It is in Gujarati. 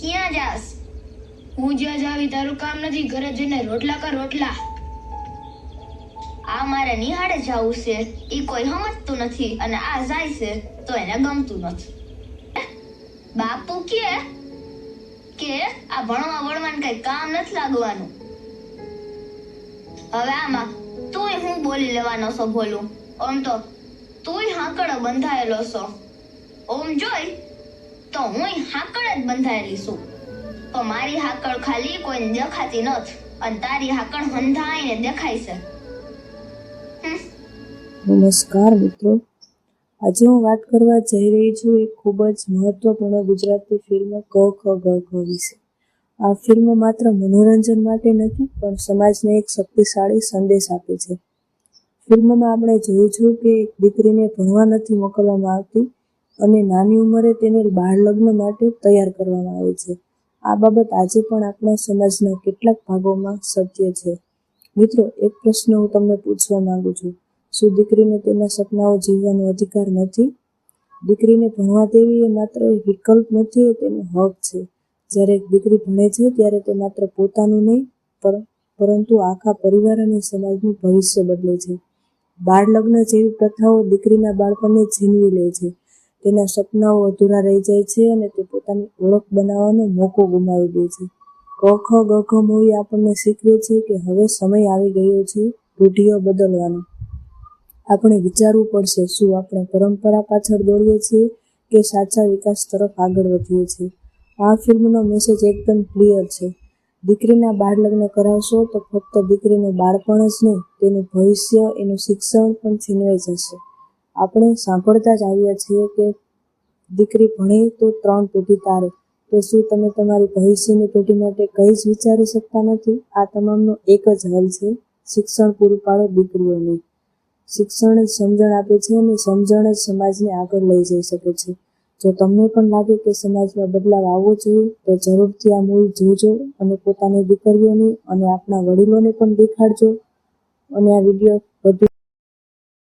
ક્યાં જાસ? હું જ્યાં જાવી તારું કામ નથી, ઘરે જઈને રોટલા કર રોટલા. આ મારે નિહાળે જાવું છે, ઈ કોઈ સમજતું નથી અને આ જાય છે તો એને ગમતું નથી. બાપુ કે આ ભણવા વળવાનું કઈ કામ નથી લાગવાનું. હવે આમાં તુંય હું બોલી લેવાનો છો બોલું? ઓમ તો તુંય હાંકડો બંધાયેલો છો. ઓમ જોઈ તો હુંય હાંકડ જ બંધાયેલી છું, પણ મારી હાકળ ખાલી કોઈને દેખાતી નથી અને તારી હાકળ હંધાઈને દેખાય છે. નમસ્કાર મિત્રો, આજે હું વાત કરવા જઈ રહી છું એક ખૂબ જ મહત્વપૂર્ણ ગુજરાતી ફિલ્મ ક ખ ગ ઘ વિશે. આ ફિલ્મ માત્ર મનોરંજન માટે નથી પણ સમાજને એક શક્તિશાળી સંદેશ આપે છે. ફિલ્મમાં આપણે જોયું છું કે એક દીકરીને ભણવા નથી મોકલવામાં આવતી અને નાની ઉંમરે તેને બાળ લગ્ન માટે તૈયાર કરવામાં આવે છે. આ બાબત આજે પણ આપણા સમાજના કેટલાક ભાગોમાં સત્ય છે. મિત્રો, એક પ્રશ્ન હું તમને પૂછવા માંગુ છું. શું દીકરીને તેના સપનાઓ જીવવાનો અધિકાર નથી? દીકરીને ભણવા દેવી એ માત્ર વિકલ્પ નથી, એ તેનો હક છે. જ્યારે એક દીકરી ભણે છે ત્યારે તે માત્ર પોતાનું નહીં પરંતુ આખા પરિવાર અને સમાજનું ભવિષ્ય બદલે છે. બાળ લગ્ન જેવી પ્રથાઓ દીકરીના બાળપણને છીનવી લે છે. તેના સપનાઓ અધૂરા રહી જાય છે અને તે પોતાની ઓળખ બનાવવાનો મોકો ગુમાવી દે છે. ક ખ ગ ઘ મૂવી આપણને શીખવે છે કે હવે સમય આવી ગયો છે રૂઢિઓ બદલવાનો. આપણે વિચારવું પડશે, શું આપણે પરંપરા પાછળ દોડીએ છીએ કે સાચા વિકાસ તરફ આગળ વધીએ છીએ. આ ફિલ્મનો મેસેજ એકદમ ક્લિયર છે. દીકરીના બાળ લગ્ન કરાવશો તો ફક્ત દીકરીનું બાળપણ જ નહીં, તેનું ભવિષ્ય, એનું શિક્ષણ પણ છીનવાઈ જશે. આપણે સાંભળતા જ આવ્યા છીએ કે દીકરી ભણે તો 3 પેઢી તારે. તો શું તમે તમારી ભવિષ્યની પેઢી માટે કંઈ જ વિચારી શકતા નથી? આ તમામનો એક જ હલ છે: શિક્ષણ પૂરું પાડો દીકરીઓને. શિક્ષણ જ સમજણ આપે છે અને સમજણ જ સમાજને આગળ લઈ જઈ શકે છે. જો તમને પણ લાગે કે સમાજમાં બદલાવ આવવો જોઈએ તો જરૂરથી આ મૂવી જોજો અને પોતાની દીકરીઓને અને આપણા વડીલોને પણ દેખાડજો. અને આ વિડીયો વધુ